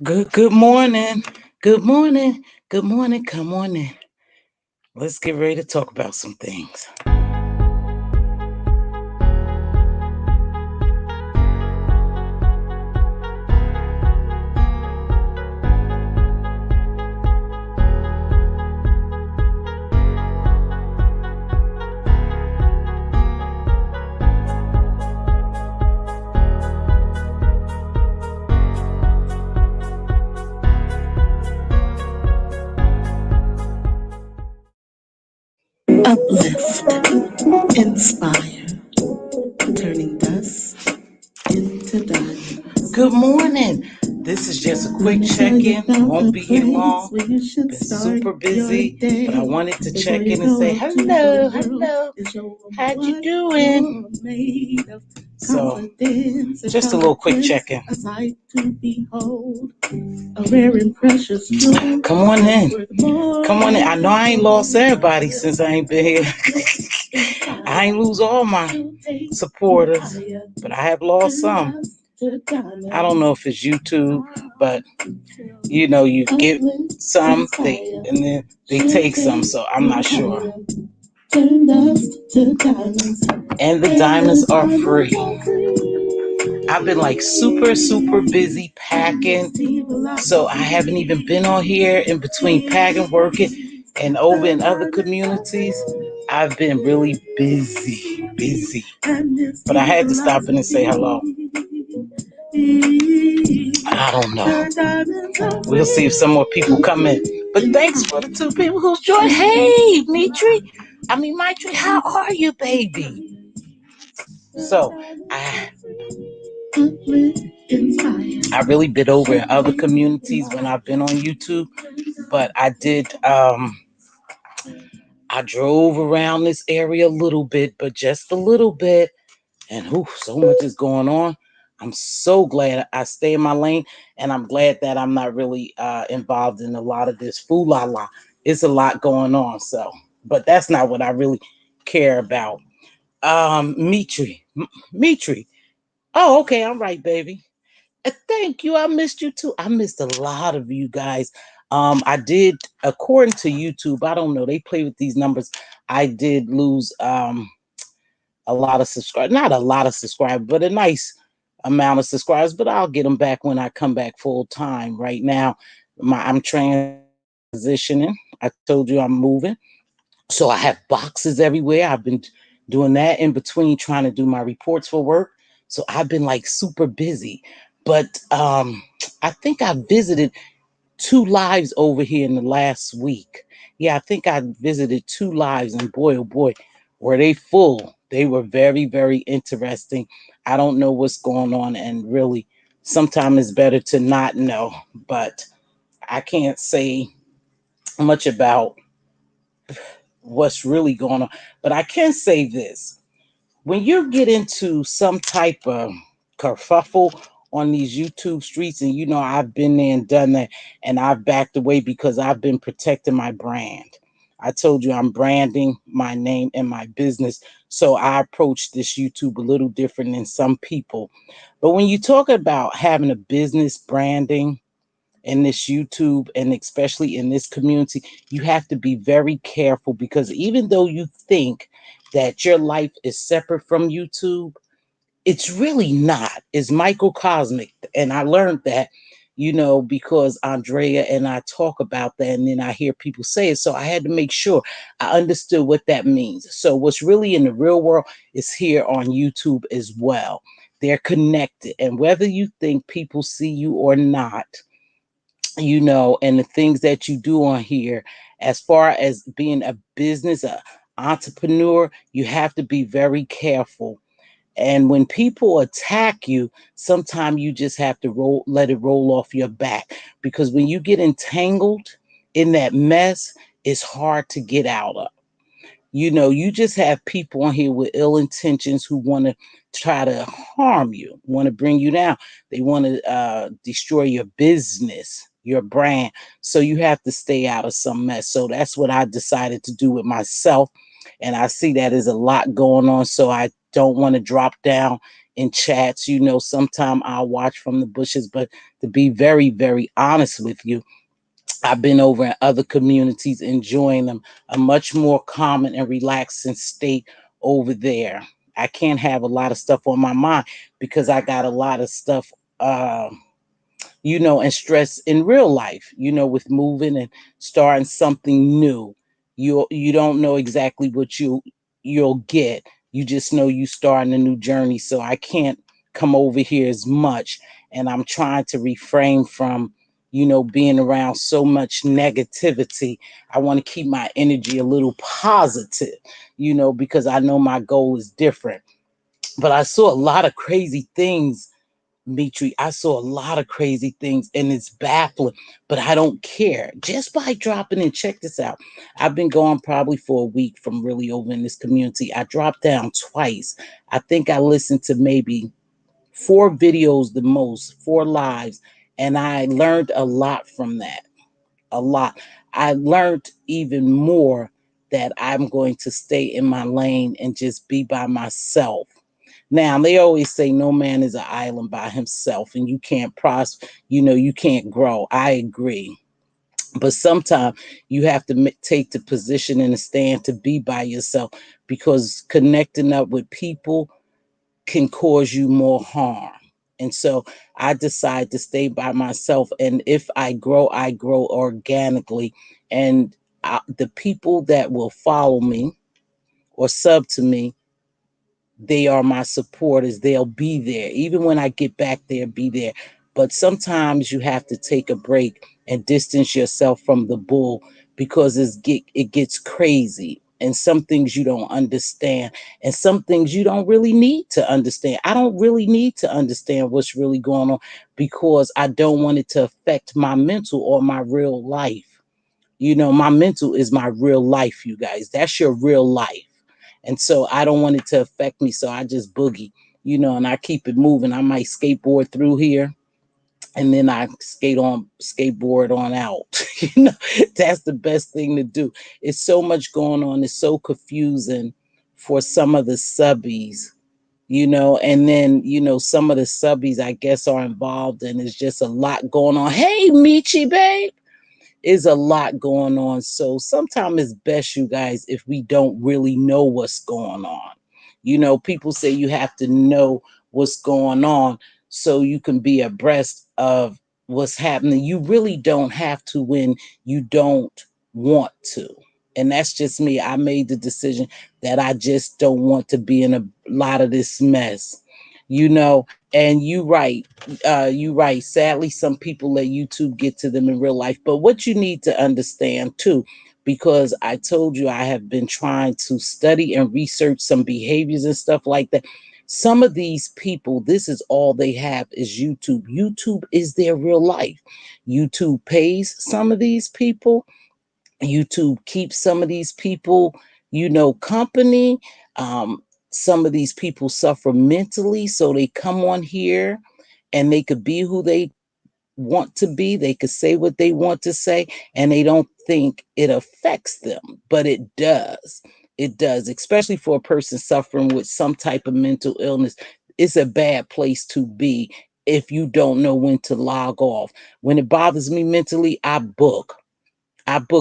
Good morning. Good morning. Good morning. Come on in. Let's get ready to talk about some things. Uplift, inspire, turning dust into diamonds. Good morning. This is just a quick check-in. Won't be here long. Been super busy, but I wanted to check in and say hello, hello. How'd you doing? So, just a little quick check-in. Come on in. Come on in. I know I ain't lost everybody since I ain't been here. I ain't lose all my supporters, but I have lost some. I don't know if it's YouTube, but you get some, and then they take some, so I'm not sure. And the diamonds are free. I've been like super busy packing, so I haven't even been on here in between packing, working, and over in other communities. I've been really busy. But I had to stop in and say hello. I don't know. We'll see if some more people come in. But thanks for the two people who's joined. Hey, Maitri, how are you, baby? So, I really been over in other communities when I've been on YouTube, but I drove around this area a little bit, but just a little bit, and so much is going on. I'm so glad I stay in my lane, and I'm glad that I'm not really involved in a lot of this fool la la. It's a lot going on, so, but that's not what I really care about. Mitri. Oh, okay, I'm right, baby. Thank you. I missed you too. I missed a lot of you guys. I did, according to YouTube, I don't know, they play with these numbers. I did lose a lot of subscribers, not a lot of subscribers, but a nice amount of subscribers. But I'll get them back when I come back full time. Right now, I'm transitioning. I told you I'm moving. So I have boxes everywhere. I've been doing that in between trying to do my reports for work. So I've been like super busy. But I think I visited two lives over here in the last week. Yeah, I think I visited two lives, and boy, oh boy, were they full. They were very interesting. I don't know what's going on, and really, sometimes it's better to not know. But I can't say much about what's really going on. But I can say this. When you get into some type of kerfuffle on these YouTube streets, and I've been there and done that, and I've backed away because I've been protecting my brand. I told you I'm branding my name and my business. So I approach this YouTube a little different than some people. But when you talk about having a business branding, in this YouTube and especially in this community, you have to be very careful because even though you think that your life is separate from YouTube, it's really not. It's microcosmic. And I learned that, because Andrea and I talk about that and then I hear people say it. So I had to make sure I understood what that means. So what's really in the real world is here on YouTube as well. They're connected. And whether you think people see you or not, and the things that you do on here, as far as being a business, a entrepreneur, you have to be very careful. And when people attack you, sometimes you just have to let it roll off your back, because when you get entangled in that mess, it's hard to get out of. You just have people on here with ill intentions who want to try to harm you, want to bring you down. They want to destroy your business, your brand. So you have to stay out of some mess. So that's what I decided to do with myself. And I see that there's a lot going on. So I don't want to drop down in chats. Sometime I'll watch from the bushes, but to be very, very honest with you, I've been over in other communities enjoying them, a much more common and relaxing state over there. I can't have a lot of stuff on my mind because I got a lot of stuff. And stress in real life, with moving and starting something new. You don't know exactly what you'll get. You just know you starting a new journey. So I can't come over here as much. And I'm trying to refrain from, being around so much negativity. I want to keep my energy a little positive, because I know my goal is different. But I saw a lot of crazy things, Mitri. I saw a lot of crazy things and it's baffling, but I don't care. Just by dropping in, check this out. I've been gone probably for a week from really over in this community. I dropped down twice. I think I listened to maybe 4 videos, the most, 4 lives, and I learned a lot from that. A lot. I learned even more that I'm going to stay in my lane and just be by myself. Now, they always say no man is an island by himself and you can't prosper, you can't grow. I agree. But sometimes you have to take the position and the stand to be by yourself, because connecting up with people can cause you more harm. And so I decide to stay by myself. And if I grow organically. And the people that will follow me or sub to me, they are my supporters. They'll be there. Even when I get back there, be there. But sometimes you have to take a break and distance yourself from the bull, because it gets crazy. And some things you don't understand, and some things you don't really need to understand. I don't really need to understand what's really going on, because I don't want it to affect my mental or my real life. My mental is my real life, you guys. That's your real life. And so I don't want it to affect me. So I just boogie, and I keep it moving. I might skateboard through here and then I skateboard on out. That's the best thing to do. It's so much going on. It's so confusing for some of the subbies, and then, some of the subbies, I guess, are involved, and it's just a lot going on. Hey, Michi, babe, is a lot going on. So sometimes it's best, you guys, if we don't really know what's going on. People say you have to know what's going on so you can be abreast of what's happening. You really don't have to when you don't want to. And that's just me. I made the decision that I just don't want to be in a lot of this mess. And you right. Sadly, some people let YouTube get to them in real life. But what you need to understand too, because I told you I have been trying to study and research some behaviors and stuff like that. Some of these people, this is all they have is YouTube. YouTube is their real life. YouTube pays some of these people. YouTube keeps some of these people, company. Um, some of these people suffer mentally, so they come on here and they could be who they want to be. They could say what they want to say, and they don't think it affects them, but it does. It does, especially for a person suffering with some type of mental illness. It's a bad place to be if you don't know when to log off. When it bothers me mentally, I book,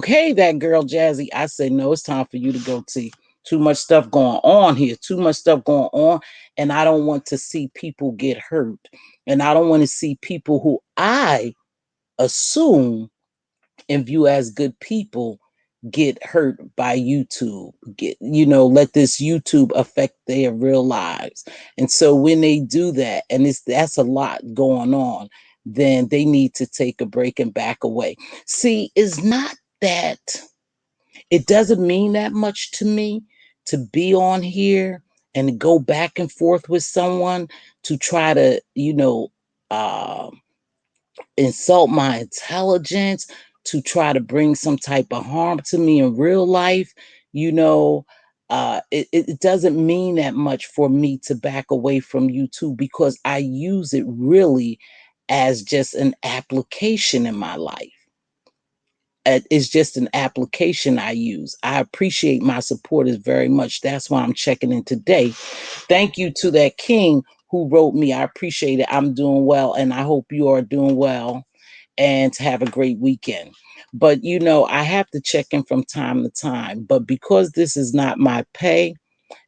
hey, that girl Jazzy. I say, no, it's time for you to go see. Too much stuff going on here. Too much stuff going on. And I don't want to see people get hurt. And I don't want to see people who I assume and view as good people get hurt by YouTube. Let this YouTube affect their real lives. And so when they do that, and that's a lot going on, then they need to take a break and back away. See, it's not that it doesn't mean that much to me to be on here and go back and forth with someone to try to, uh, insult my intelligence, to try to bring some type of harm to me in real life. you know it doesn't mean that much for me to back away from YouTube, because I use it really as just an application in my life. It's just an application I use. I appreciate my supporters very much. That's why I'm checking in today. Thank you to that king who wrote me. I appreciate it. I'm doing well, and I hope you are doing well and to have a great weekend. But I have to check in from time to time. But because this is not my pay,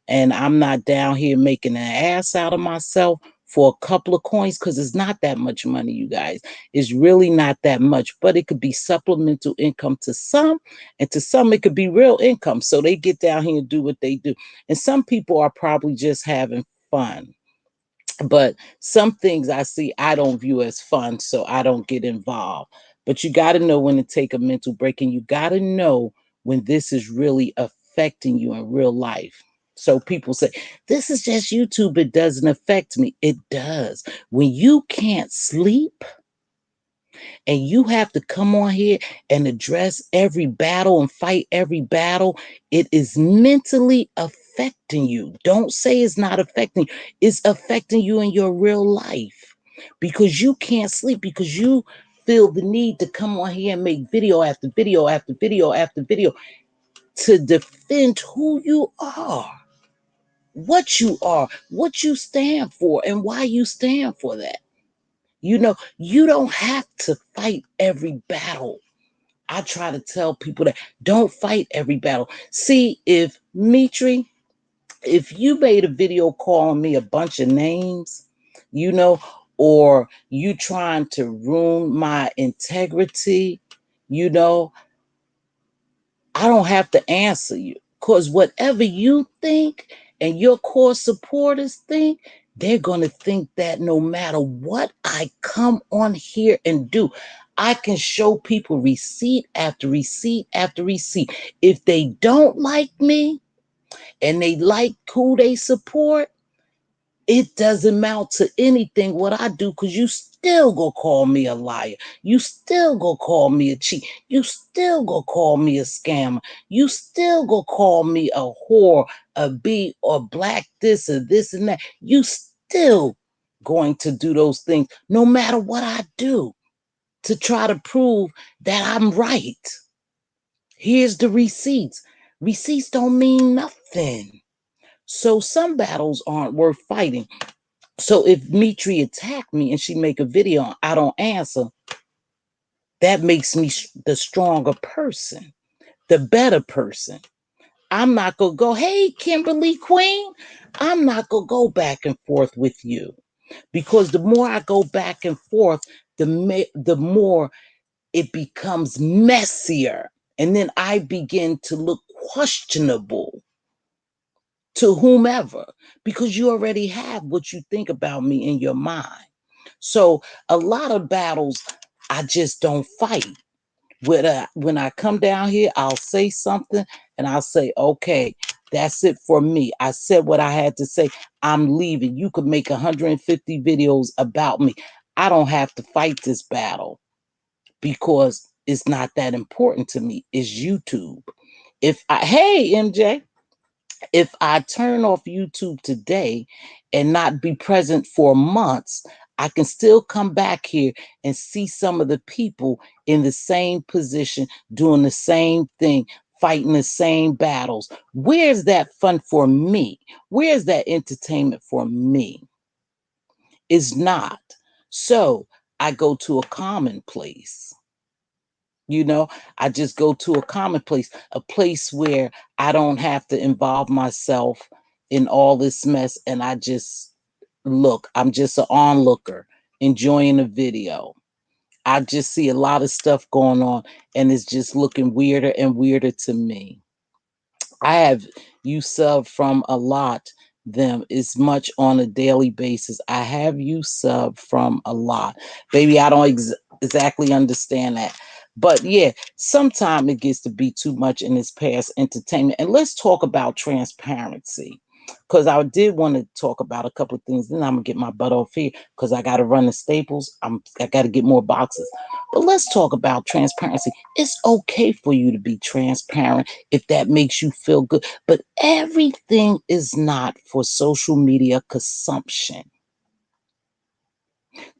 and I'm not down here making an ass out of myself for a couple of coins, because it's not that much money, you guys. It's really not that much, but it could be supplemental income to some, and to some it could be real income. So they get down here and do what they do. And some people are probably just having fun. But some things I see I don't view as fun, so I don't get involved. But you got to know when to take a mental break, and you got to know when this is really affecting you in real life. So people say, this is just YouTube, it doesn't affect me. It does. When you can't sleep, and you have to come on here and address every battle and fight every battle, it is mentally affecting you. Don't say it's not affecting you. It's affecting you in your real life because you can't sleep, because you feel the need to come on here and make video after video after video after video to defend who you are, what you stand for, and why you stand for that. You don't have to fight every battle. I try to tell people that don't fight every battle. See, if Mitri, if you made a video calling me a bunch of names, you know, or you trying to ruin my integrity, you know, I don't have to answer you, because whatever you think and your core supporters think, they're going to think that no matter what I come on here and do. I can show people receipt after receipt after receipt. If they don't like me and they like who they support, it doesn't amount to anything what I do, because you still gonna call me a liar. You still gonna call me a cheat. You still gonna call me a scammer. You still gonna call me a whore, a B, or black this or this and that. You still going to do those things no matter what I do to try to prove that I'm right. Here's the receipts. Receipts don't mean nothing. So some battles aren't worth fighting. So if Mitri attack me and she make a video and I don't answer, that makes me the stronger person, the better person. I'm not going to go, hey, Kimberly Queen. I'm not going to go back and forth with you, because the more I go back and forth, the more it becomes messier. And then I begin to look questionable to whomever, because you already have what you think about me in your mind. So a lot of battles I just don't fight. When I come down here, I'll say something and I'll say, okay, that's it for me. I said what I had to say. I'm leaving. You could make 150 videos about me. I don't have to fight this battle because it's not that important to me. It's YouTube. Hey, MJ, if I turn off YouTube today and not be present for months, I can still come back here and see some of the people in the same position, doing the same thing, fighting the same battles. Where's that fun for me? Where's that entertainment for me? It's not. So I go to a common place. You know, I just go to a common place, a place where I don't have to involve myself in all this mess. And I just look, I'm just an onlooker enjoying a video. I just see a lot of stuff going on, and it's just looking weirder and weirder to me. I have you sub from a lot them as much on a daily basis. I have you sub from a lot. Baby, I don't exactly understand that. But yeah, sometimes it gets to be too much in this past entertainment. And let's talk about transparency. Because I did want to talk about a couple of things. Then I'm gonna get my butt off here because I gotta run the staples. I gotta get more boxes. But let's talk about transparency. It's okay for you to be transparent if that makes you feel good. But everything is not for social media consumption.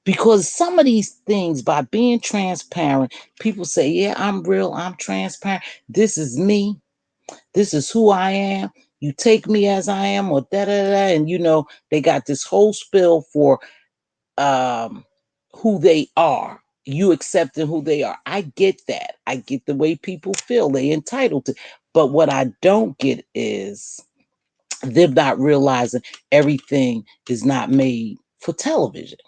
Because some of these things, by being transparent, people say, yeah, I'm real, I'm transparent. This is me. This is who I am. You take me as I am, or da da da. And they got this whole spill for um who they are. You accepting who they are. I get that. I get the way people feel. They entitled to. But what I don't get is them not realizing everything is not made for television.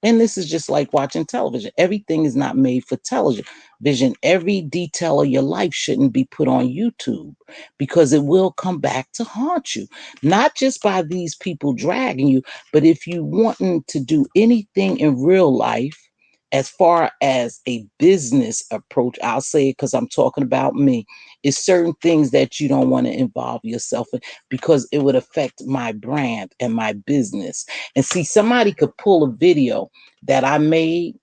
And this is just like watching television. Everything is not made for television. Vision, every detail of your life shouldn't be put on YouTube because it will come back to haunt you. Not just by these people dragging you, but if you wanting to do anything in real life, as far as a business approach, I'll say it because I'm talking about me, is certain things that you don't want to involve yourself in because it would affect my brand and my business. And see, somebody could pull a video that I made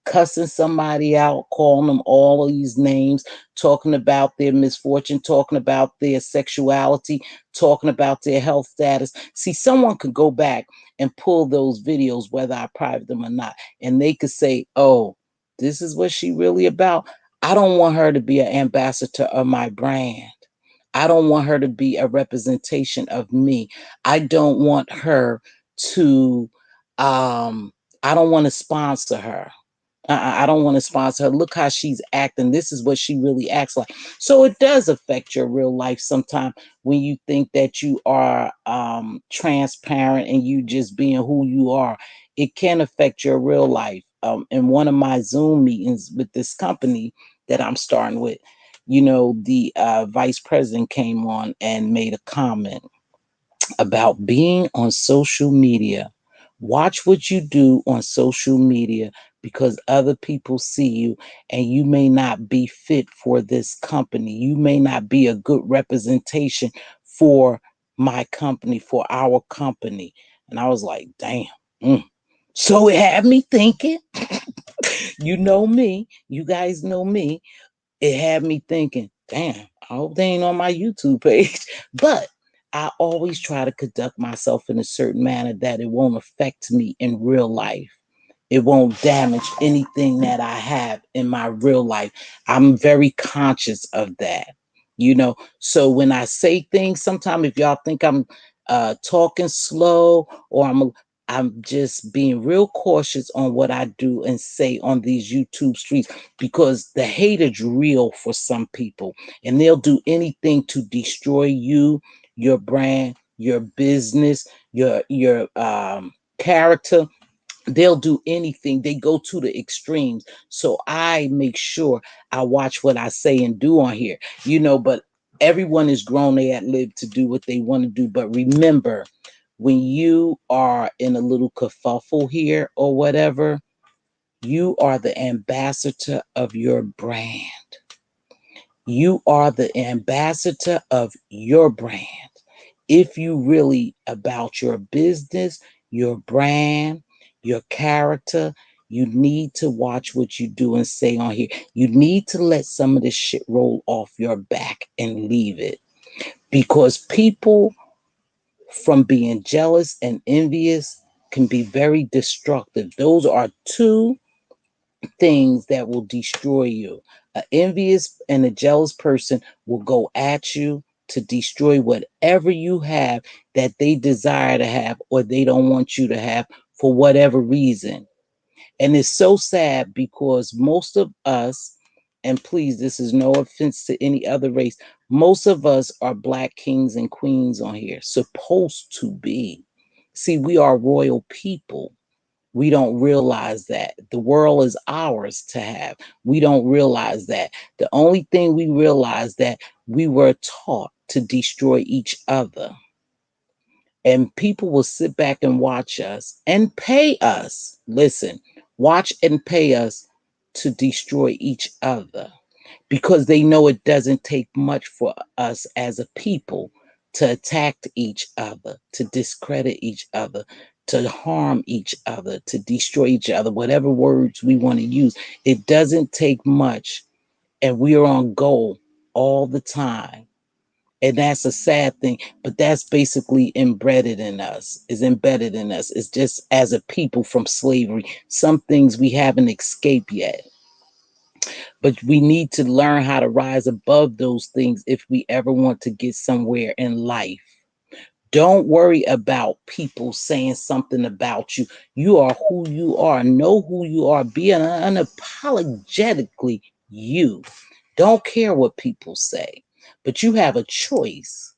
cussing somebody out, calling them all of these names, talking about their misfortune, talking about their sexuality, talking about their health status. See, someone could go back and pull those videos, whether I private them or not, and they could say, oh, this is what she really about. I don't want her to be an ambassador of my brand. I don't want her to be a representation of me. I don't want her to I don't want to sponsor her. I don't want to sponsor her. Look how she's acting. This is what she really acts like. So it does affect your real life sometimes when you think that you are transparent and you just being who you are. It can affect your real life. In one of my Zoom meetings with this company that I'm starting with, the vice president came on and made a comment about being on social media. Watch what you do on social media because other people see you and you may not be fit for this company. You may not be a good representation for my company, for our company. And I was like, damn. Mm. So it had me thinking, you know me, you guys know me, it had me thinking, damn, I hope they ain't on my YouTube page. But I always try to conduct myself in a certain manner that it won't affect me in real life. It won't damage anything that I have in my real life. I'm very conscious of that. So when I say things, sometimes if y'all think I'm talking slow or I'm just being real cautious on what I do and say on these YouTube streets because the hate is real for some people and they'll do anything to destroy you, your brand, your business, your character. They'll do anything. They go to the extremes. So I make sure I watch what I say and do on here, but everyone is grown. They at live to do what they want to do. But remember, when you are in a little kerfuffle here or whatever, you are the ambassador of your brand. You are the ambassador of your brand. If you really about your business, your brand, your character, you need to watch what you do and say on here. You need to let some of this shit roll off your back and leave it. Because people from being jealous and envious can be very destructive. Those are two things that will destroy you. An envious and a jealous person will go at you to destroy whatever you have that they desire to have or they don't want you to have for whatever reason. And it's so sad because most of us, and please, this is no offense to any other race, most of us are black kings and queens on here, supposed to be. See, we are royal people. We don't realize that the world is ours to have. We don't realize that. The only thing we realize that we were taught to destroy each other. And people will sit back and watch us and pay us. Listen, watch and pay us to destroy each other because they know it doesn't take much for us as a people to attack each other, to discredit each other, to harm each other, to destroy each other, whatever words we want to use. It doesn't take much, and we are on goal all the time. And that's a sad thing, but that's basically embedded in us, is embedded in us. It's just as a people from slavery, some things we haven't escaped yet. But we need to learn how to rise above those things if we ever want to get somewhere in life. Don't worry about people saying something about you. You are who you are. Know who you are. Be unapologetically you. Don't care what people say. But you have a choice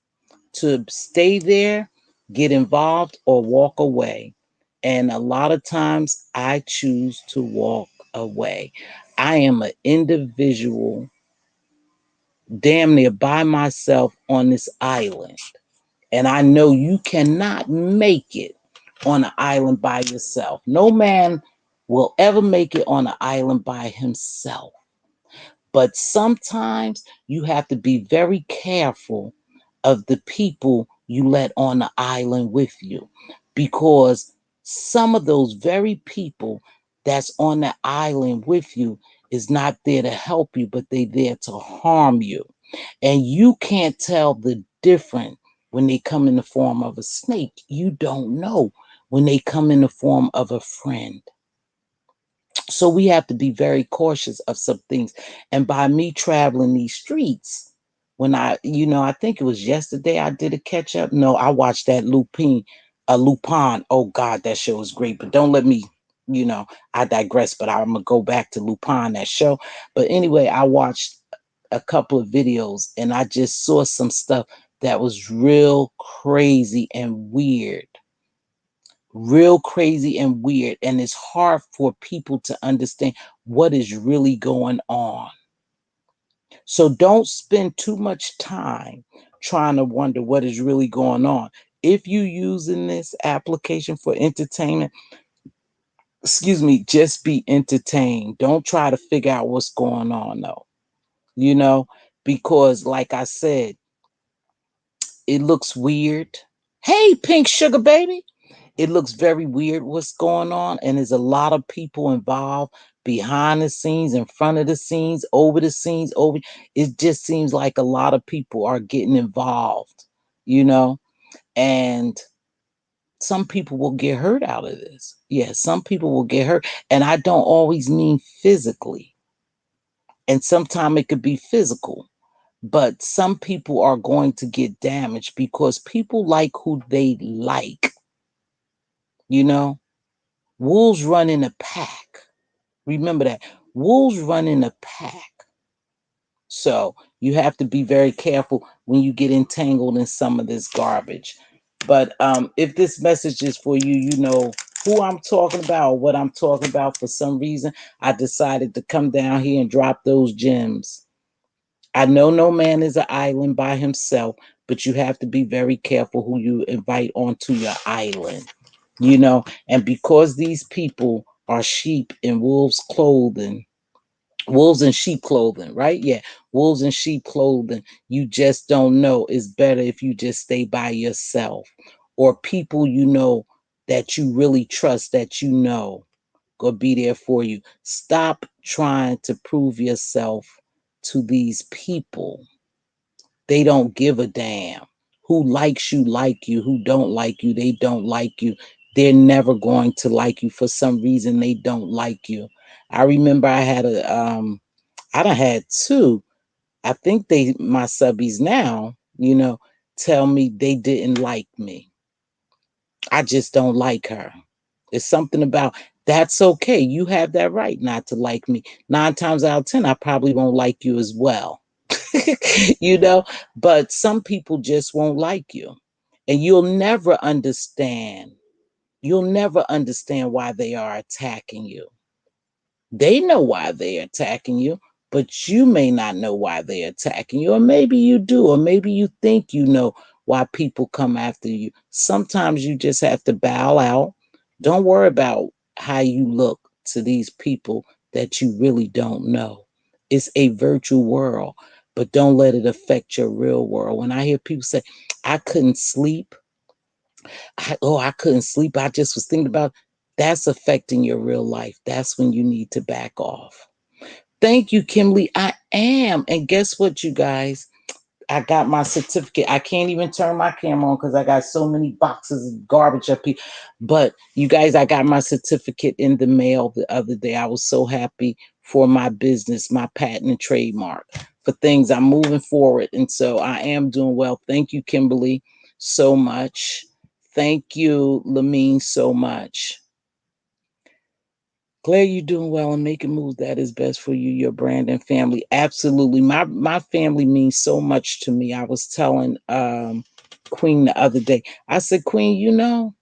to stay there, get involved, or walk away. And a lot of times I choose to walk away. I am an individual, damn near by myself on this island. And I know you cannot make it on an island by yourself. No man will ever make it on an island by himself. But sometimes you have to be very careful of the people you let on the island with you, because some of those very people that's on the island with you is not there to help you, but they there to harm you. And you can't tell the difference when they come in the form of a snake. You don't know when they come in the form of a friend. So we have to be very cautious of some things. And by me traveling these streets, when I think it was yesterday I did a catch up. No, I watched that Lupin. Oh God, that show is great. But don't let me, I digress. But I'm gonna go back to Lupin, that show. But anyway, I watched a couple of videos and I just saw some stuff that was real crazy and weird, and it's hard for people to understand what is really going on. So don't spend too much time trying to wonder what is really going on. If you using this application for entertainment, excuse me, just be entertained. Don't try to figure out what's going on though, you know, because like I said, it looks weird. Hey, pink sugar baby. It looks very weird what's going on, and there's a lot of people involved behind the scenes, in front of the scenes, over the scenes, over. It just seems like a lot of people are getting involved, you know, and some people will get hurt out of this. Yeah, some people will get hurt, and I don't always mean physically, and sometimes it could be physical. But some people are going to get damaged because people like who they like, you know. Wolves run in a pack. Remember that. Wolves run in a pack. So you have to be very careful when you get entangled in some of this garbage. But if this message is for you, you know who I'm talking about or what I'm talking about. For some reason, I decided to come down here and drop those gems. I know no man is an island by himself, but you have to be very careful who you invite onto your island, and because these people are sheep in wolves' clothing, wolves in sheep clothing, right? Yeah, wolves in sheep clothing. You just don't know. It's better if you just stay by yourself, or people that you really trust, that go be there for you. Stop trying to prove yourself to these people. They don't give a damn. Who likes you like you, who don't like you, they don't like you. They're never going to like you. For some reason they don't like you. I remember I done had two. I think they my subbies now, tell me they didn't like me. I just don't like her. It's something about that's okay. You have that right not to like me. 9 times out of 10, I probably won't like you as well. you know, but some people just won't like you. And You'll never understand why they are attacking you. They know why they're attacking you, but you may not know why they're attacking you. Or maybe you do, or maybe you think you know why people come after you. Sometimes you just have to bow out. Don't worry about how you look to these people that you really don't know. It's a virtual world, but don't let it affect your real world. When I hear people say, I couldn't sleep, I couldn't sleep, I just was thinking about, that's affecting your real life. That's when you need to back off. Thank you, Kimberly. I am. And guess what, you guys? I got my certificate. I can't even turn my camera on because I got so many boxes of garbage up here. But you guys, I got my certificate in the mail the other day. I was so happy for my business, my patent and trademark, for things I'm moving forward. And so I am doing well. Thank you, Kimberly, so much. Thank you, Lamine, so much. Glad you're doing well and making moves that is best for you, your brand and family. Absolutely. My family means so much to me. I was telling Queen the other day. I said, Queen,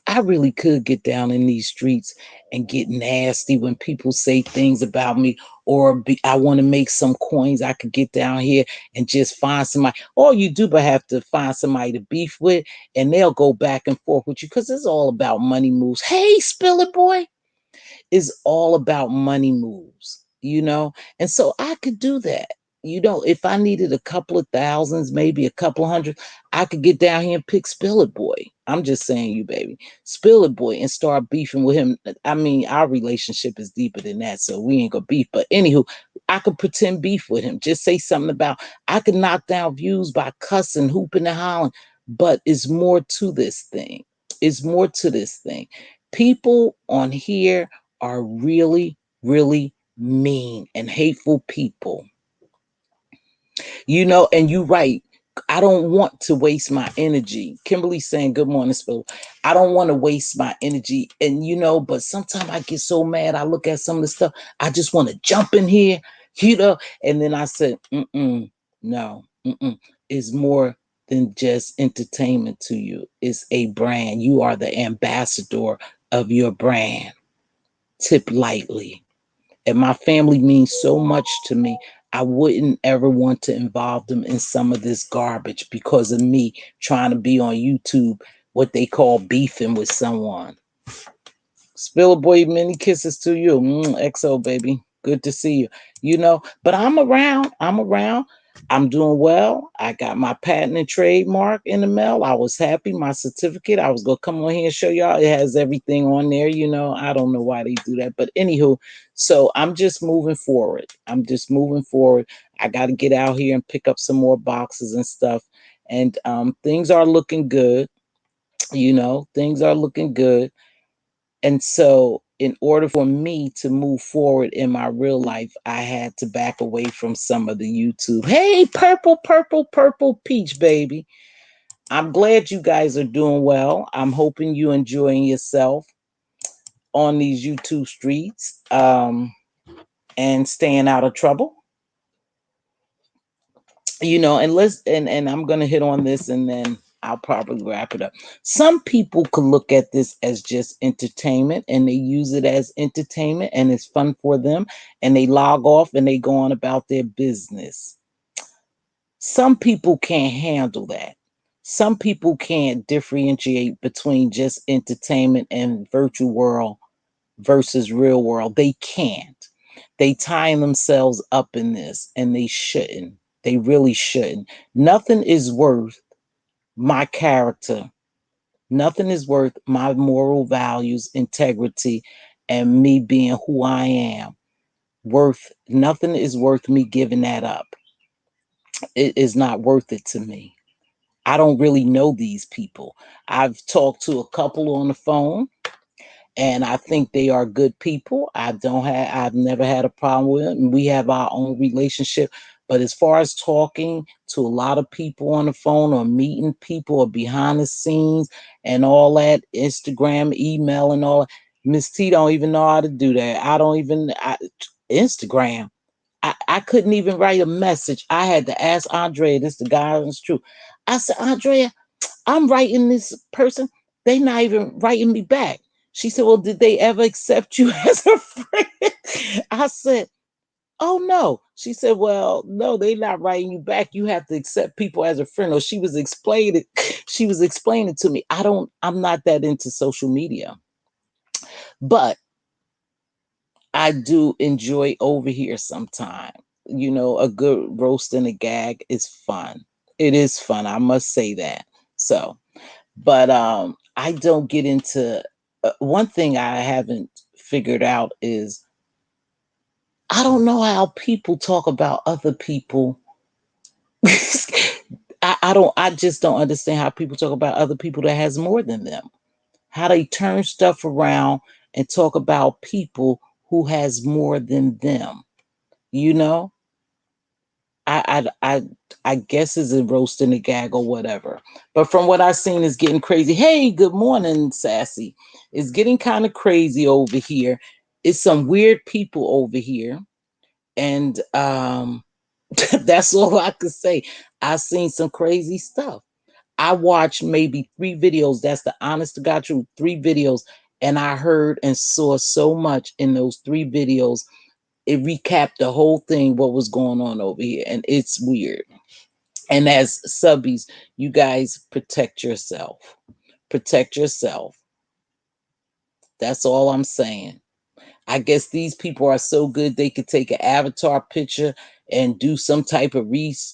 I really could get down in these streets and get nasty when people say things about me, or I want to make some coins. I could get down here and just find somebody. All you do but have to find somebody to beef with, and they'll go back and forth with you because it's all about money moves. Hey, Spill It Boy, is all about money moves, And so I could do that. If I needed a couple of thousands, maybe a couple hundred, I could get down here and pick Spill It Boy. I'm just saying, you baby, Spill It Boy, and start beefing with him. I mean, our relationship is deeper than that, so we ain't gonna beef. But anywho, I could pretend beef with him. Just say something about I could knock down views by cussing, hooping and hollering. But it's more to this thing. It's more to this thing. People on here are really, really mean and hateful people. And you're right. I don't want to waste my energy. Kimberly saying, good morning, Spill. I don't want to waste my energy. And, but sometimes I get so mad. I look at some of the stuff. I just want to jump in here, and then I said, no, it's more than just entertainment to you. It's a brand. You are the ambassador of your brand. Tip lightly. And my family means so much to me. I wouldn't ever want to involve them in some of this garbage because of me trying to be on YouTube, what they call beefing with someone. Spill Boy, many kisses to you. XO, baby. Good to see you. But I'm around. I'm around. I'm doing well. I got my patent and trademark in the mail. I was happy. My certificate. I was going to come on here and show y'all. It has everything on there. I don't know why they do that. But anywho, so I'm just moving forward. I'm just moving forward. I got to get out here and pick up some more boxes and stuff. And things are looking good. Things are looking good. And so, in order for me to move forward in my real life, I had to back away from some of the YouTube. Hey, purple, purple, purple peach, baby. I'm glad you guys are doing well. I'm hoping you enjoying yourself on these YouTube streets and staying out of trouble. And I'm gonna hit on this and then I'll probably wrap it up. Some people could look at this as just entertainment and they use it as entertainment and it's fun for them and they log off and they go on about their business. Some people can't handle that. Some people can't differentiate between just entertainment and virtual world versus real world. They can't. They tie themselves up in this and they shouldn't. They really shouldn't. Nothing is worth my character. Nothing is worth my moral values, integrity, and me being who I am. Nothing is worth me giving that up. It is not worth it to me. I don't really know these people. I've talked to a couple on the phone and I think they are good people. I've never had a problem with them. We have our own relationship. But as far as talking to a lot of people on the phone or meeting people or behind the scenes and all that, Instagram, email, and all, Miss T don't even know how to do that. Instagram. I couldn't even write a message. I had to ask Andrea, this the guy, it's true. I said, Andrea, I'm writing this person. They not even writing me back. She said, well, did they ever accept you as a friend? I said, oh no. She said, well, no, they not writing you back. You have to accept people as a friend. Or she was explaining to me. I'm not that into social media. But I do enjoy over here sometime. A good roast and a gag is fun. It is fun. I must say that. So, but I don't get into one thing I haven't figured out is I don't know how people talk about other people I just don't understand how people talk about other people that has more than them. How they turn stuff around and talk about people who has more than them. You know, I guess it's a roast and a gag or whatever. But from what I've seen, it's getting crazy. Hey, good morning, Sassy. It's getting kind of crazy over here. It's some weird people over here, and that's all I could say. I've seen some crazy stuff. I watched maybe 3 videos. That's the honest to God truth. 3 videos, and I heard and saw so much in those 3 videos. It recapped the whole thing, what was going on over here, and it's weird. And as subbies, you guys protect yourself. Protect yourself. That's all I'm saying. I guess these people are so good they could take an avatar picture and do some type of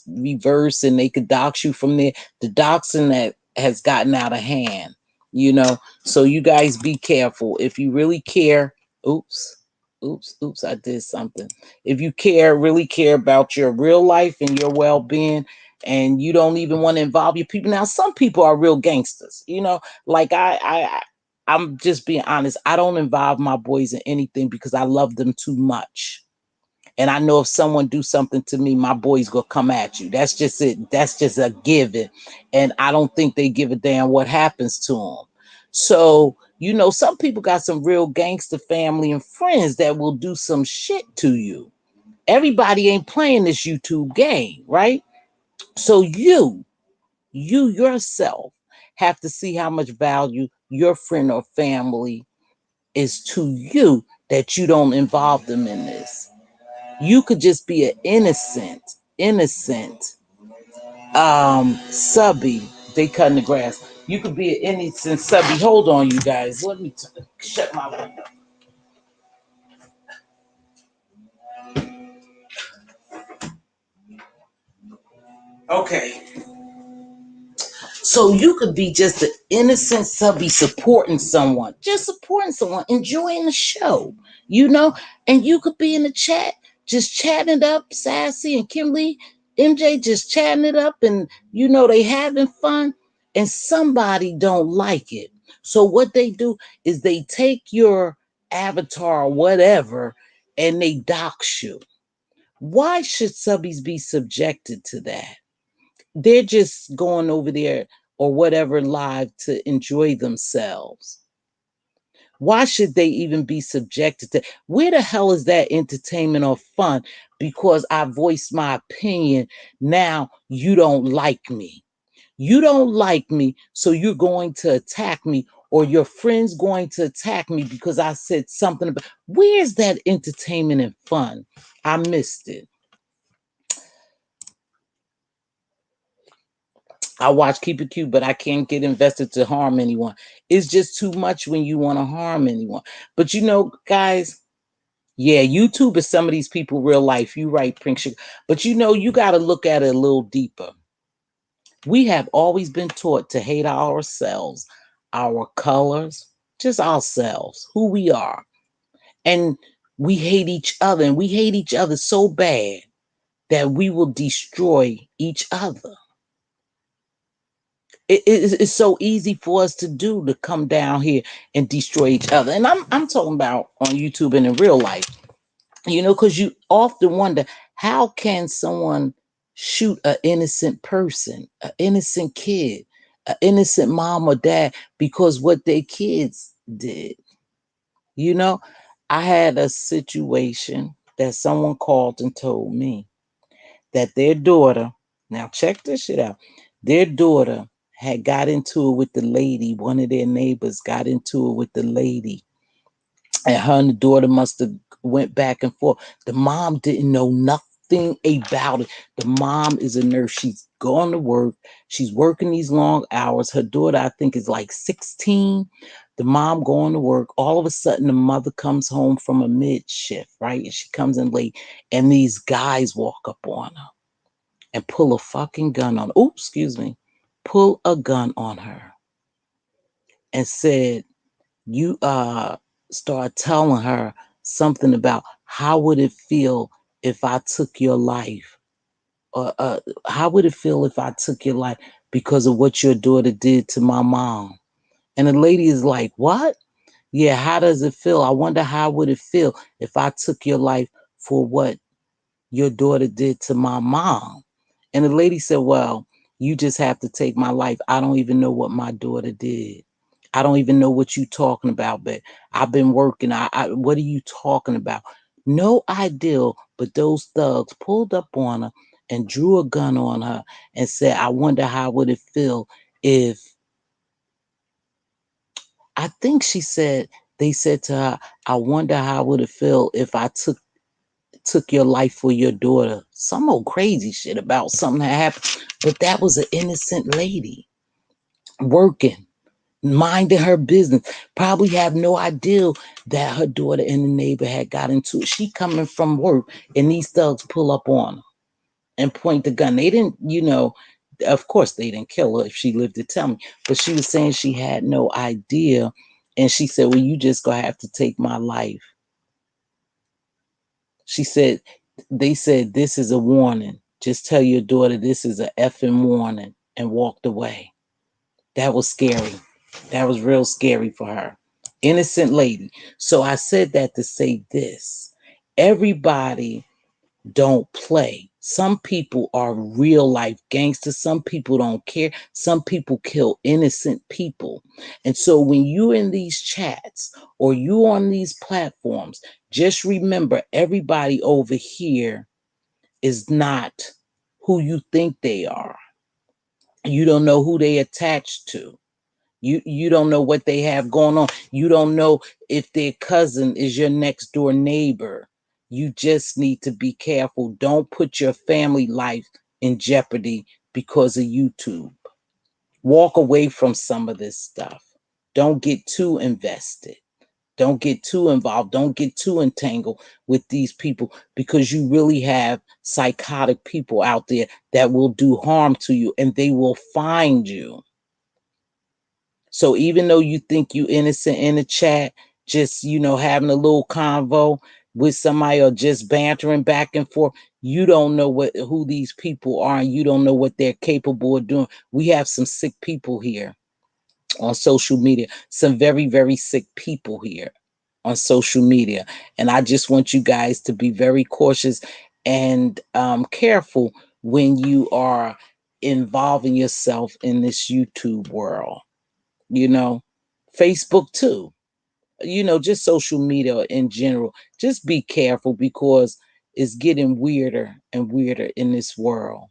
reverse and they could dox you from there. The doxing that has gotten out of hand, you know. So you guys be careful. If you really care, oops, oops, I did something. If you care, really care about your real life and your well-being, and you don't even want to involve your people. Now, some people are real gangsters, you know, like I'm just being honest. I don't involve my boys in anything because I love them too much. And I know if someone do something to me, my boys gonna come at you. That's just it. That's just a given. And I don't think they give a damn what happens to them. So, you know, some people got some real gangster family and friends that will do some shit to you. Everybody ain't playing this YouTube game, right? So you yourself have to see how much value your friend or family is to you, that you don't involve them in this. You could just be an innocent subby. They cutting the grass. You could be an innocent subby. Hold on, you guys. Let me shut my window. Okay. So you could be just an innocent subby supporting someone, just supporting someone, enjoying the show, you know, and you could be in the chat, just chatting it up, Sassy and Kimberly, MJ just chatting it up, and you know they having fun, and somebody don't like it. So what they do is they take your avatar or whatever and they dox you. Why should subbies be subjected to that? They're just going over there or whatever live to enjoy themselves. Why should they even be subjected to? Where the hell is that entertainment or fun? Because I voiced my opinion. Now you don't like me. You don't like me, so you're going to attack me, or your friend's going to attack me because I said something about. Where's that entertainment and fun? I missed it. I watch Keep It Cute, but I can't get invested to harm anyone. It's just too much when you want to harm anyone. But you know, guys, yeah, YouTube is some of these people real life. You right, Pink Sugar. But you know, you got to look at it a little deeper. We have always been taught to hate ourselves, our colors, just ourselves, who we are. And we hate each other, and we hate each other so bad that we will destroy each other. It's so easy for us to do, to come down here and destroy each other. And I'm talking about on YouTube and in real life, you know, because you often wonder, how can someone shoot an innocent person, an innocent kid, an innocent mom or dad because what their kids did? You know, I had a situation that someone called and told me that their daughter, now check this shit out, their daughter had got into it with the lady, one of their neighbors got into it with the lady, and her and the daughter must have went back and forth. The mom didn't know nothing about it. The mom is a nurse. She's going to work. She's working these long hours. Her daughter, I think, is like 16. The mom going to work. All of a sudden, the mother comes home from a mid shift, right? And she comes in late, and these guys walk up on her and pull a fucking gun on. Oh, excuse me. Pull a gun on her and said, you start telling her something about how would it feel if I took your life. uh, uh, how would it feel if I took your life because of what your daughter did to my mom? And the lady is like, what? Yeah, how does it feel? I wonder how would it feel if I took your life for what your daughter did to my mom. And the lady said, well, you just have to take my life. I don't even know what my daughter did. I don't even know what you talking about, but I've been working. What are you talking about? No idea, but those thugs pulled up on her and drew a gun on her and said, I wonder how would it feel if, I think she said, they said to her, I wonder how would it feel if I took your life for your daughter. Some old crazy shit about something that happened. But that was an innocent lady working, minding her business. Probably have no idea that her daughter and the neighbor had got into it. She coming from work and these thugs pull up on her and point the gun. They didn't, of course they didn't kill her if she lived to tell me. But she was saying she had no idea. And she said, well, you just gonna have to take my life. She said, they said, this is a warning. Just tell your daughter this is a effing warning, and walked away. That was scary. That was real scary for her. Innocent lady. So I said that to say this. Everybody don't play. Some people are real life gangsters. Some people don't care. Some people kill innocent people. And so when you're in these chats or you on these platforms, just remember everybody over here is not who you think they are. You don't know who they attached to. You don't know what they have going on. You don't know if their cousin is your next door neighbor. You just need to be careful. Don't put your family life in jeopardy because of YouTube. Walk away from some of this stuff. Don't get too invested. Don't get too involved. Don't get too entangled with these people because you really have psychotic people out there that will do harm to you and they will find you. So even though you think you innocent in the chat, just having a little convo with somebody or just bantering back and forth, you don't know who these people are and you don't know what they're capable of doing. We have some sick people here on social media, some very, very sick people here on social media. And I just want you guys to be very cautious and careful when you are involving yourself in this YouTube world. you know, Facebook too, just social media in general. Just be careful because it's getting weirder and weirder in this world.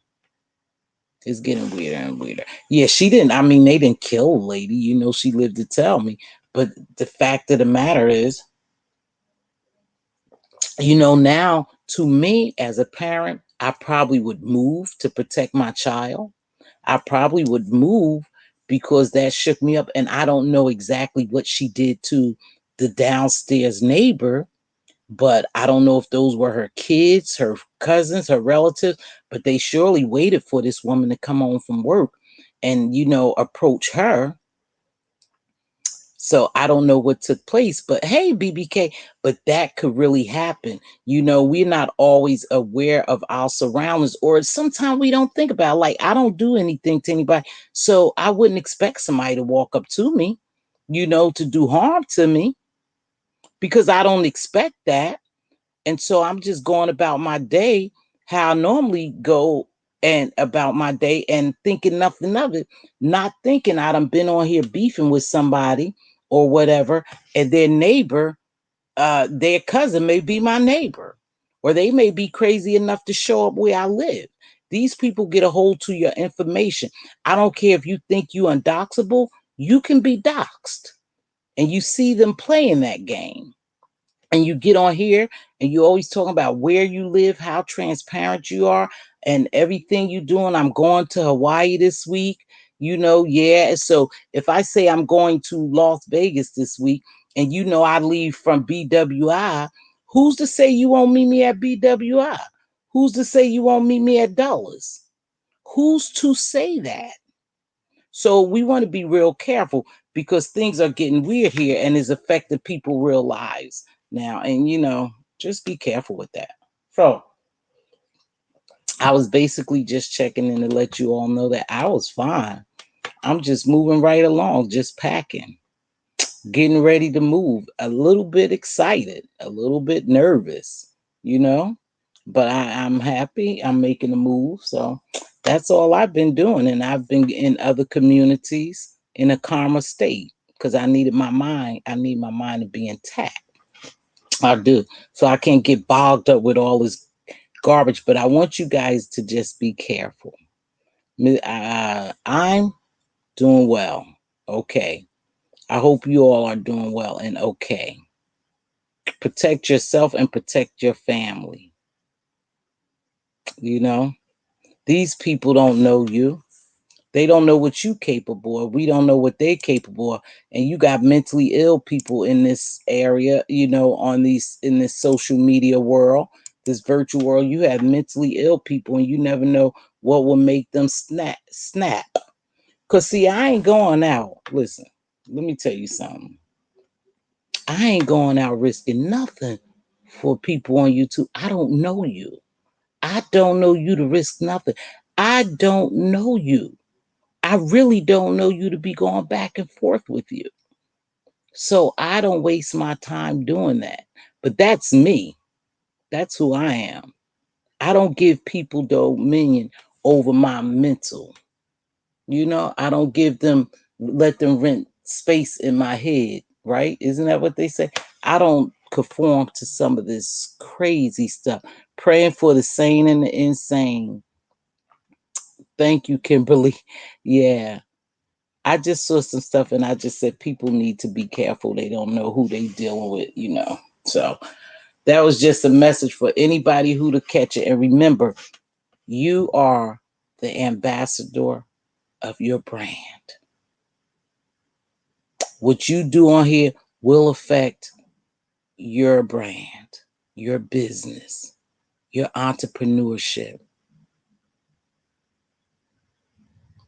It's getting weirder and weirder. Yeah, she didn't, I mean, they didn't kill a lady, she lived to tell me. But the fact of the matter is, now to me as a parent, I probably would move to protect my child. I probably would move because that shook me up. And I don't know exactly what she did to the downstairs neighbor, but I don't know if those were her kids, her cousins, her relatives, but they surely waited for this woman to come home from work and, approach her. So I don't know what took place, but hey, BBK, but that could really happen. We're not always aware of our surroundings, or sometimes we don't think about it. Like, I don't do anything to anybody. So I wouldn't expect somebody to walk up to me, to do harm to me because I don't expect that. And so I'm just going about my day how I normally go and about my day and thinking nothing of it, not thinking I done been on here beefing with somebody or whatever, and their neighbor, their cousin may be my neighbor, or they may be crazy enough to show up where I live. These people get a hold to your information. I don't care if you think you undoxable, you can be doxed. And you see them playing that game and you get on here and you always talking about where you live, how transparent you are, and everything you doing. I'm going to Hawaii this week, yeah. So if I say I'm going to Las Vegas this week, and I leave from BWI, who's to say you won't meet me at BWI? Who's to say you won't meet me at Dulles? Who's to say that? So we want to be real careful because things are getting weird here and is affecting people real lives now. And just be careful with that. So I was basically just checking in to let you all know that I was fine. I'm just moving right along, just packing, getting ready to move, a little bit excited, a little bit nervous, you know, but I'm happy. I'm making a move. So that's all I've been doing. And I've been in other communities in a calmer state because I needed my mind. I need my mind to be intact. I do. So I can't get bogged up with all this garbage, but I want you guys to just be careful. I'm doing well. Okay. I hope you all are doing well and okay. Protect yourself and protect your family. You know, these people don't know you. They don't know what you capable of. We don't know what they're capable of. And you got mentally ill people in this area, you know, on these in this social media world, this virtual world. You have mentally ill people and you never know what will make them snap. Cause see, I ain't going out. Listen, let me tell you something. I ain't going out risking nothing for people on YouTube. I don't know you. I don't know you to risk nothing. I don't know you. I really don't know you to be going back and forth with you. So I don't waste my time doing that. But that's me. That's who I am. I don't give people dominion over my mental. You know, I don't give them, let them rent space in my head, right? Isn't that what they say? I don't conform to some of this crazy stuff. Praying for the sane and the insane. Thank you, Kimberly. Yeah. I just saw some stuff and I just said people need to be careful. They don't know who they dealing with, you know. So that was just a message for anybody who to catch it. And remember, you are the ambassador of your brand. What you do on here will affect your brand, your business, your entrepreneurship.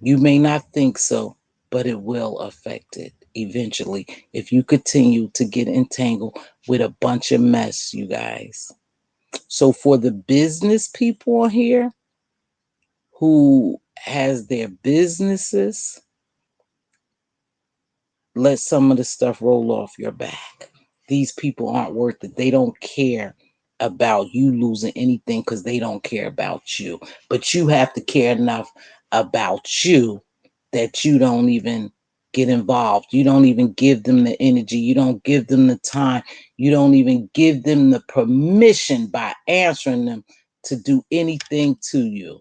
You may not think so, but it will affect it eventually if you continue to get entangled with a bunch of mess, you guys. So for the business people here who has their businesses, let some of the stuff roll off your back. These people aren't worth it. They don't care about you losing anything because they don't care about you. But you have to care enough about you that you don't even get involved. You don't even give them the energy. You don't give them the time. You don't even give them the permission by answering them to do anything to you.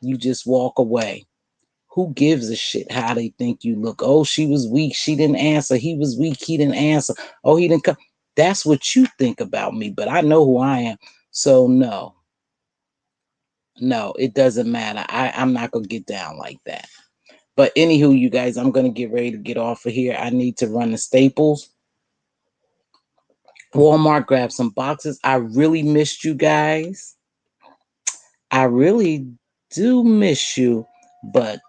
You just walk away. Who gives a shit how they think you look? Oh, she was weak. She didn't answer. He was weak. He didn't answer. Oh, he didn't come. That's what you think about me, but I know who I am. So no, no, it doesn't matter. I'm not gonna get down like that. But anywho, you guys, I'm gonna get ready to get off of here. I need to run the Staples. Walmart, grab some boxes. I really missed you guys. I really do miss you, but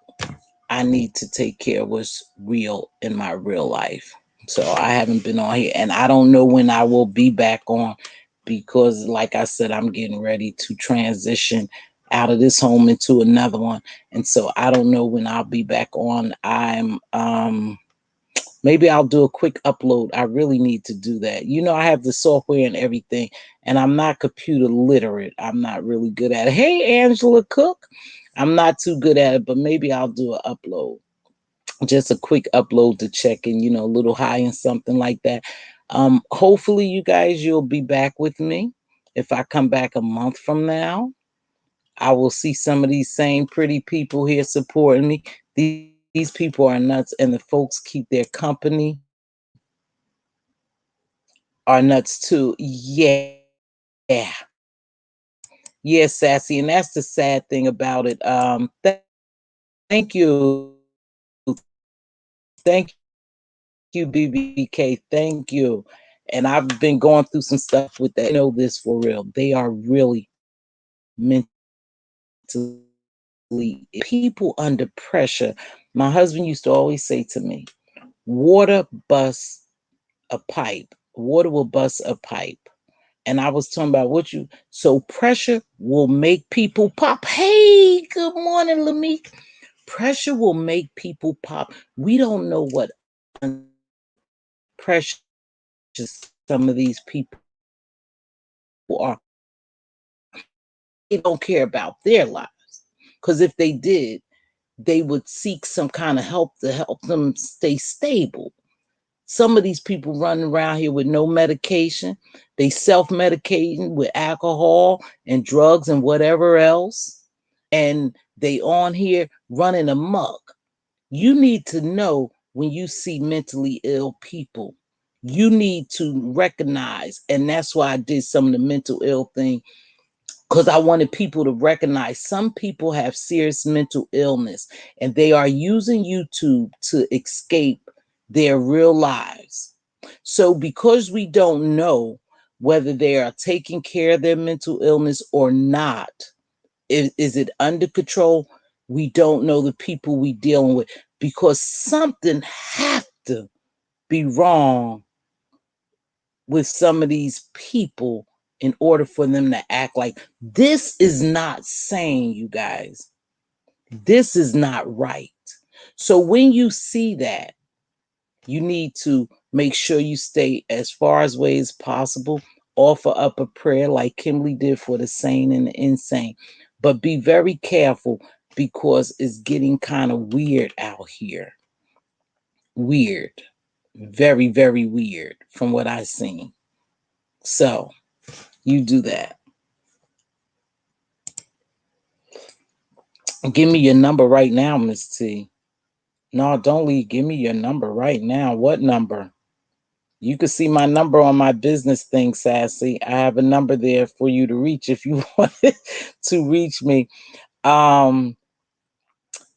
I need to take care of what's real in my real life. So I haven't been on here and I don't know when I will be back on because like I said, I'm getting ready to transition out of this home into another one. And so I don't know when I'll be back on. I'm maybe I'll do a quick upload. I really need to do that. You know, I have the software and everything, and I'm not computer literate. I'm not really good at it. Hey, Angela Cook. I'm not too good at it, but maybe I'll do an upload. Just a quick upload to check in, you know, a little high and something like that. Hopefully, you guys, you'll be back with me. If I come back a month from now, I will see some of these same pretty people here supporting me. These people are nuts, and the folks keep their company are nuts too. Yeah. Yeah, Sassy. And that's the sad thing about it. Thank you. Thank you, BBK. Thank you. And I've been going through some stuff with that. You know this for real. They are really mentally people under pressure. My husband used to always say to me, water bust a pipe. Water will bust a pipe. And I was talking about what you, so pressure will make people pop. Hey, good morning, Lamique. Pressure will make people pop. We don't know what pressure some of these people are. They don't care about their lives. Because if they did, they would seek some kind of help to help them stay stable. Some of these people running around here with no medication, they self-medicating with alcohol and drugs and whatever else, and they on here running amok. You need to know when you see mentally ill people. You need to recognize, and that's why I did some of the mental ill thing, because I wanted people to recognize some people have serious mental illness and they are using YouTube to escape their real lives. So, because we don't know whether they are taking care of their mental illness or not, is it under control? We don't know the people we dealing with, because something have to be wrong with some of these people in order for them to act like this is not sane, you guys. This is not right. So when you see that, you need to make sure you stay as far as way as possible. Offer up a prayer like Kimberly did for the sane and the insane. But be very careful, because it's getting kind of weird out here. Weird. Very, very weird from what I've seen. So you do that. Give me your number right now, Miss T. No, don't leave. Give me your number right now. What number? You can see my number on my business thing, Sassy. I have a number there for you to reach if you want to reach me. Um,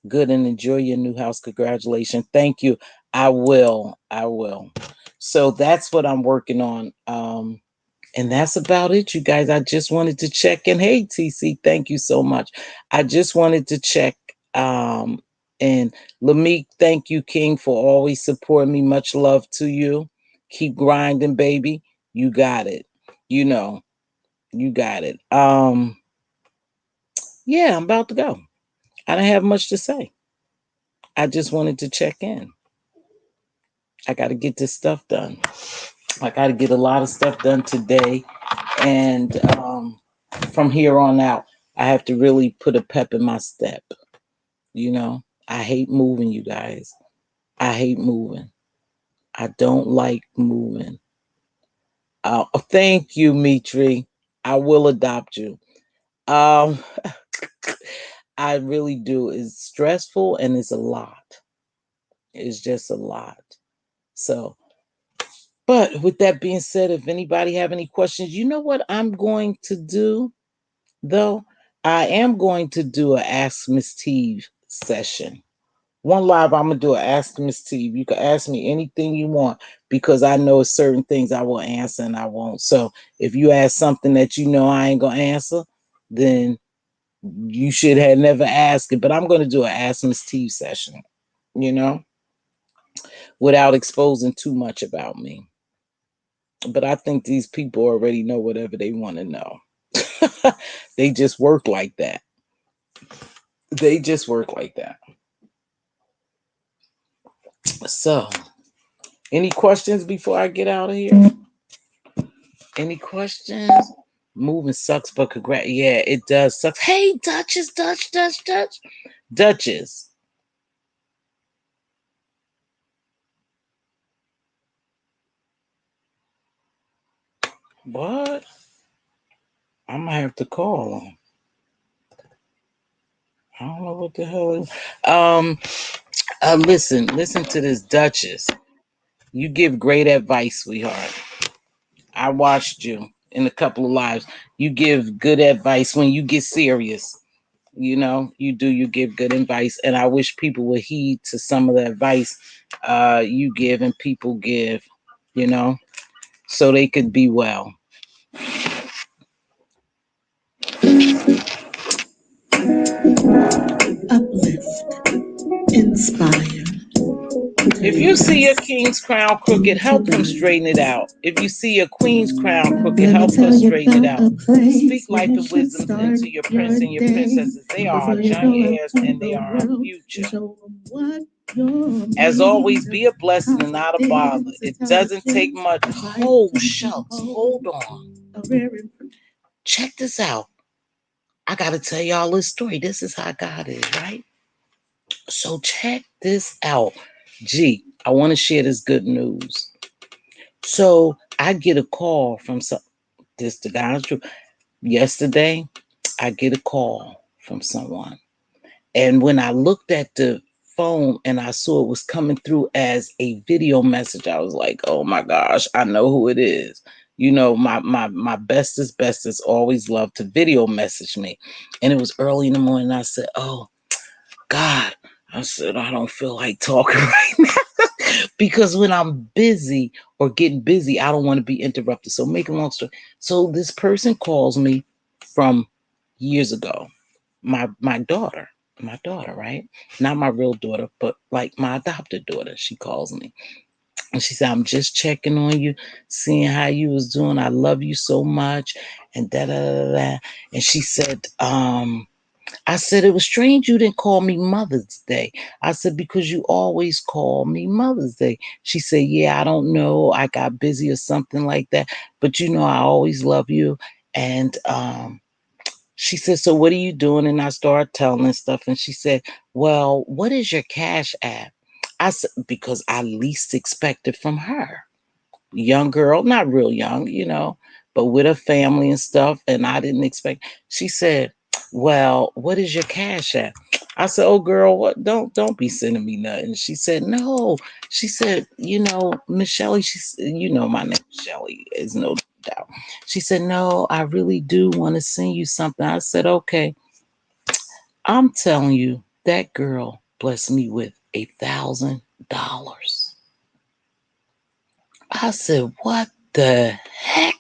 Good, and enjoy your new house. Congratulations. Thank you. I will. I will. So that's what I'm working on. And that's about it, you guys. I just wanted to check in. Hey, TC, thank you so much. I just wanted to check. And Lamique, thank you, King, for always supporting me. Much love to you. Keep grinding, baby. You got it. You know, you got it. Yeah, I'm about to go. I don't have much to say. I just wanted to check in. I got to get this stuff done. I got to get a lot of stuff done today. And from here on out, I have to really put a pep in my step. You know, I hate moving, you guys. I hate moving. I don't like moving. Thank you, Mitri. I will adopt you. Um, I really do. It's stressful and it's a lot. It's just a lot. So, but with that being said, if anybody have any questions, you know what I'm going to do though? I am going to do a Ask Miss Teve session. One live, I'm gonna do an Ask Miss Teve. You can ask me anything you want, because I know certain things I will answer and I won't. So if you ask something that you know I ain't gonna answer, then you should have never asked it. But I'm gonna do an Ask Miss Teve session, you know, without exposing too much about me. But I think these people already know whatever they want to know. They just work like that. They just work like that. So, any questions before I get out of here? Any questions? Moving sucks, but congrats. Yeah, it does suck. Hey, Duchess, Duchess. What? I'm gonna have to call them. I don't know what the hell. Listen to this, Duchess. You give great advice, sweetheart. I watched you in a couple of lives. You give good advice when you get serious. You know, you do. You give good advice, and I wish people would heed to some of the advice you give and people give. You know, so they could be well. Uplift, inspire, If you see your king's crown crooked, help him straighten it out. If you see your queen's crown crooked, help her straighten it out. Speak life and wisdom into your prince and your princesses. They are our young heirs and they are our future. As always, be a blessing and not a bother. It doesn't take much. Oh, shucks. Hold on. Check this out. I got to tell y'all this story. This is how God is, right? So check this out. Gee, I want to share this good news. So I get a call from some, this the God's truth. Yesterday, I get a call from someone. And when I looked at the phone and I saw it was coming through as a video message, I was like, oh my gosh, I know who it is. You know, my bestest always loved to video message me. And it was early in the morning. I said, oh God. I said, I don't feel like talking right now. Because when I'm busy or getting busy, I don't want to be interrupted. So make a long story. So this person calls me from years ago. My daughter, right? Not my real daughter, but like my adopted daughter. She calls me. And she said, I'm just checking on you, seeing how you was doing. I love you so much. And da da da da. And she said, I said, it was strange you didn't call me Mother's Day. I said, because you always call me Mother's Day. She said, yeah, I don't know. I got busy or something like that. But you know, I always love you. And she said, so what are you doing? And I started telling her stuff. And she said, well, what is your Cash App? I said, because I least expected from her. Young girl, not real young, you know, but with a family and stuff. And I didn't expect. She said, well, what is your Cash App? I said, oh girl, what don't be sending me nothing. She said, no. She said, you know, Miss Shelley, you know my name, Shelley, is no doubt. She said, no, I really do want to send you something. I said, okay. I'm telling you, that girl blessed me with $1,000. I said, what the heck?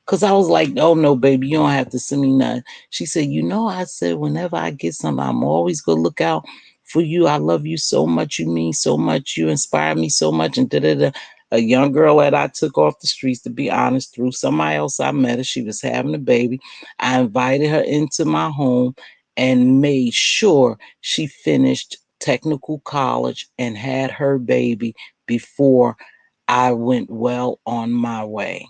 Because I was like, oh no, baby, you don't have to send me nothing. She said, you know, I said, whenever I get something, I'm always going to look out for you. I love you so much. You mean so much. You inspire me so much. And da da da. A young girl that I took off the streets, to be honest, through somebody else I met her. She was having a baby. I invited her into my home and made sure she finished technical college and had her baby before I went well on my way,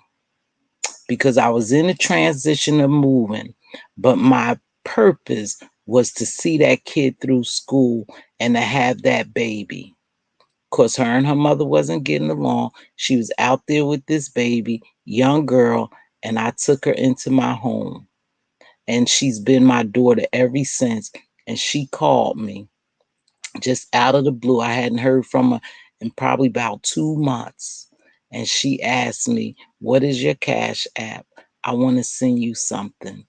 because I was in the transition of moving, but my purpose was to see that kid through school and to have that baby. Because her and her mother wasn't getting along. She was out there with this baby, young girl, and I took her into my home. And she's been my daughter ever since. And she called me just out of the blue. I hadn't heard from her in probably about 2 months. And she asked me, what is your Cash App? I want to send you something.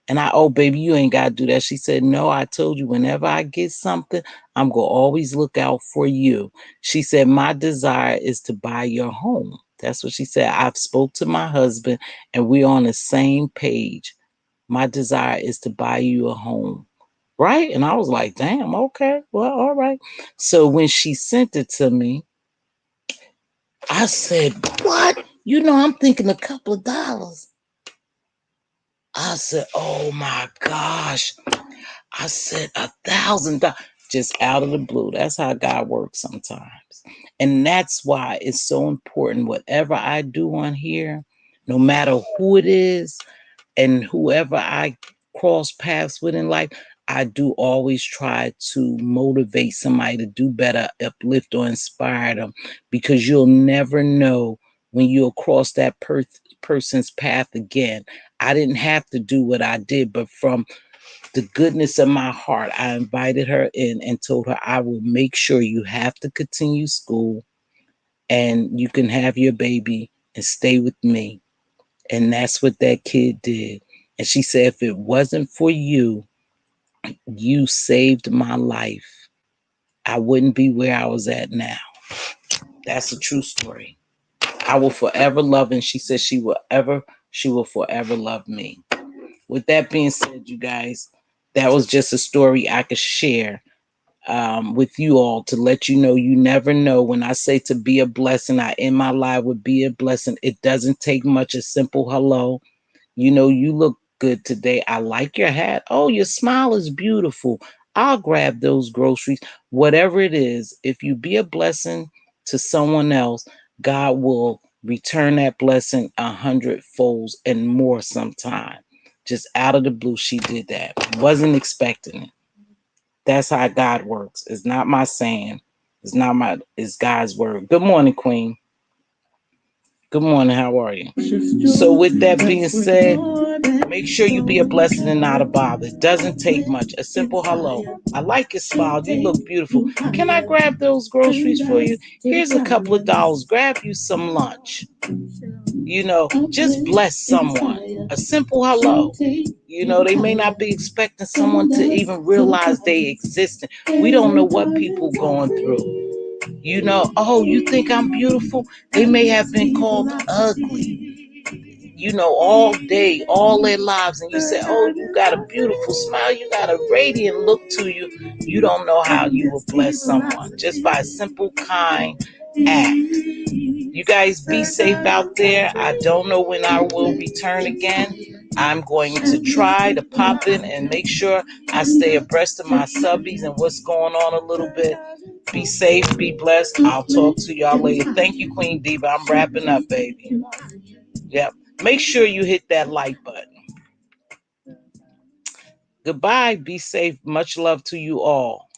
And oh, baby, you ain't got to do that. She said, no, I told you, whenever I get something, I'm going to always look out for you. She said, my desire is to buy your home. That's what she said. I've spoke to my husband and we're on the same page. My desire is to buy you a home. Right? And I was like, damn, okay, well, all right. So when she sent it to me, I said, what? You know, I'm thinking a couple of dollars. I said, oh my gosh. I said $1,000 just out of the blue. That's how God works sometimes. And that's why it's so important. Whatever I do on here, no matter who it is, and whoever I cross paths with in life, I do always try to motivate somebody to do better, uplift or inspire them, because you'll never know when you'll cross that person's path again. I didn't have to do what I did, but from the goodness of my heart, I invited her in and told her, I will make sure you have to continue school and you can have your baby and stay with me. And that's what that kid did. And she said, if it wasn't for you, you saved my life. I wouldn't be where I was at now. That's a true story. I will forever love, and she said she will forever love me. With that being said, you guys, that was just a story I could share. with you all to let you know you never know. When I say to be a blessing, I end my life with be a blessing. It doesn't take much. A simple hello. You look good today. I like your hat. Oh, your smile is beautiful. I'll grab those groceries. Whatever it is, if you be a blessing to someone else, God will return that blessing 100 folds and more sometime. Just out of the blue, she did that. Wasn't expecting it. That's how God works. It's not my saying. It's God's word. Good morning, Queen. Good morning. How are you? So, with that being said, make sure you be a blessing and not a bother. It doesn't take much. A simple hello. I like your smile. You look beautiful. Can I grab those groceries for you? Here's a couple of dollars. Grab you some lunch. Just bless someone. A simple hello. They may not be expecting someone to even realize they exist. We don't know what people going through. Oh, you think I'm beautiful? They may have been called ugly, all day, all their lives. And you say, oh, you got a beautiful smile. You got a radiant look to you. You don't know how you will bless someone just by a simple, kind act. You guys be safe out there. I don't know when I will return again. I'm going to try to pop in and make sure I stay abreast of my subbies and what's going on a little bit. Be safe, be blessed. I'll talk to y'all later. Thank you, Queen Diva. I'm wrapping up, baby. Yep. Make sure you hit that like button. Goodbye. Be safe. Much love to you all.